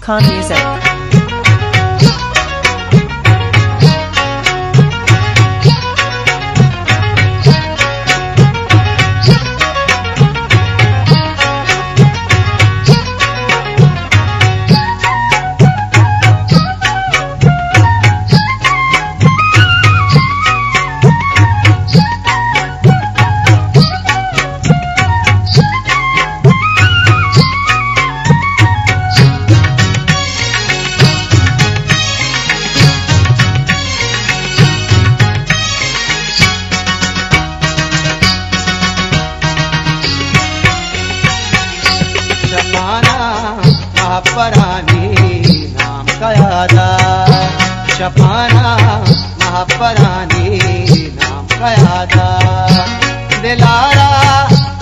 Khan Music. महापरानी नाम कयादा शफाना महापरानी नाम कयादा दिलारा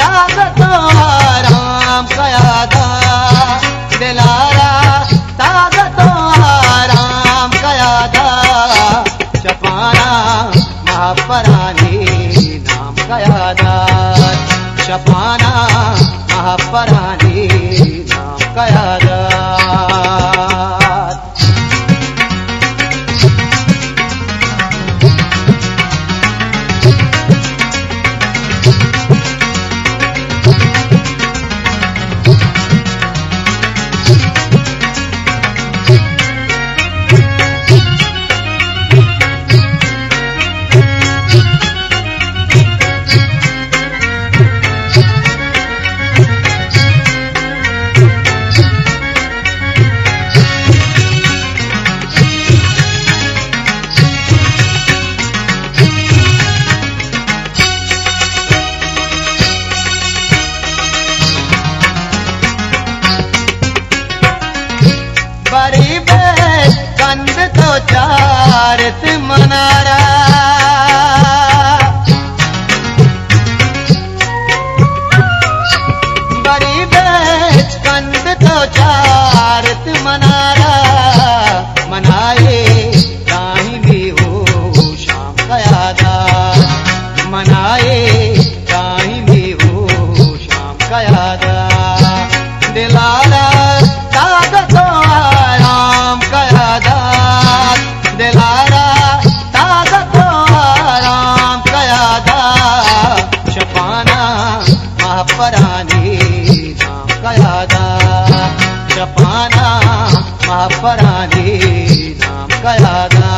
ताकतो आराम कयादा दिलारा ताकतो आराम कयादा शफाना महापरानी नाम कयादा शफाना महापरानी नाम कयादा बड़ी बेश कंद तो चारत मनारा बड़ी बेश कंद तो चारत मनारा मनाए काहीं भी हो शाम कयादा मनाए काहीं भी हो शाम कयादा दिलारा ताकतो आराम कयादा दिलारा ताकतो आराम कयादा शफाना महापरानी नाम कयादा शफाना महापरानी नाम कयादा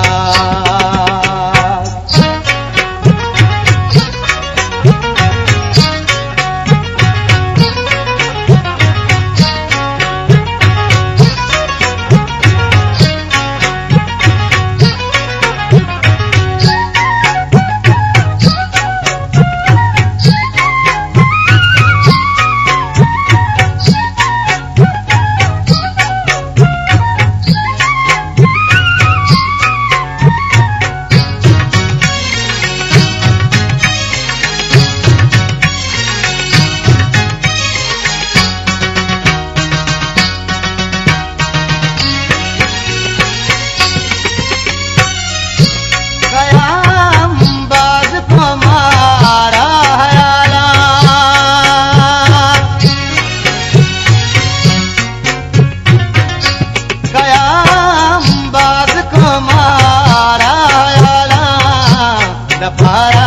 दफारा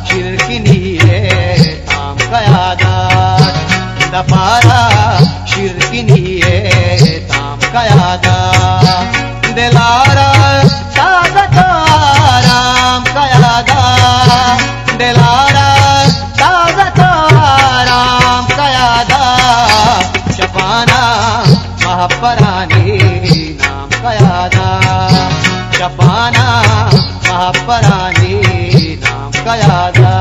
शिरकिनी है ताम कयादा दफारा शिरकिनी है ताम कयादा दिलारा ताकतो आराम कयादा दिलारा ताकतो आराम कयादा शफाना महापरानी नाम कयादा शफाना महापरानी नाम कयादा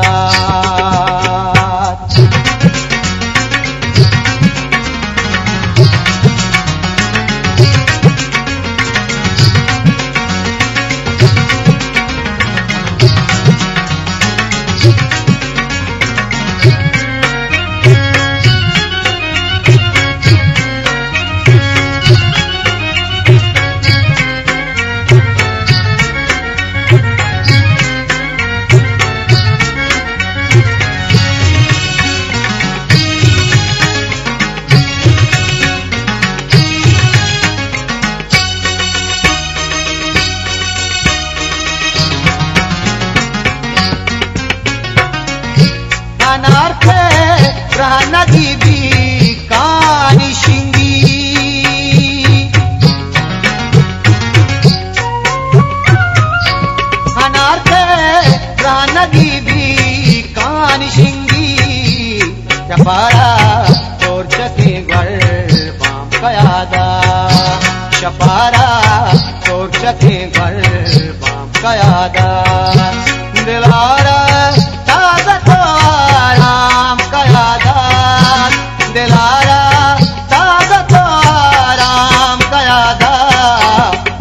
शपारा सोचते घर बाम का यादा दिलारा ताजा तो आराम का यादा दिलारा ताजा तो आराम का यादा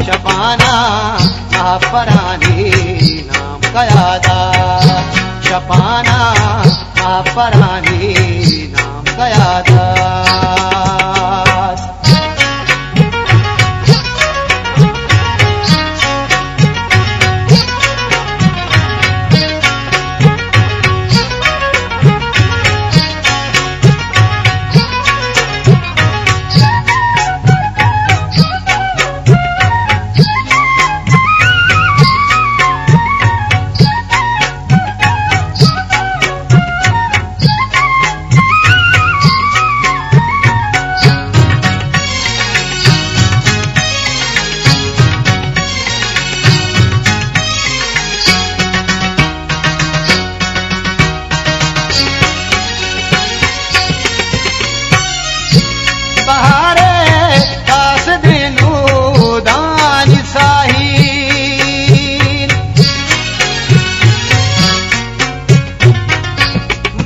शपाना महापरानी नाम का यादा शपाना महापरानी नाम का यादा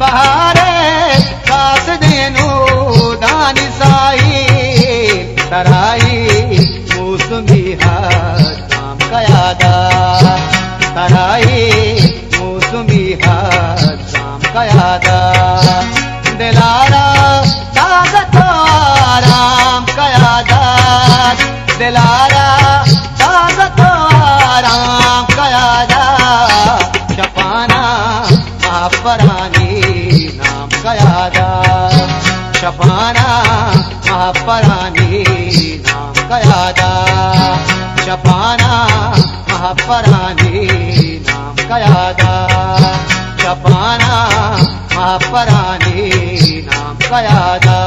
बहारे कास देनु दानी साई तराई मौसमी हाम का यादा तराई मौसमी हाम का यादा दिलारा ताकत आराम का यादा दिलारा ताकत आराम का यादा शपाना महापरानी नाम का यादा शपाना महापरानी नाम का यादा शपाना महापरानी नाम का यादा शपाना महापरानी नाम का यादा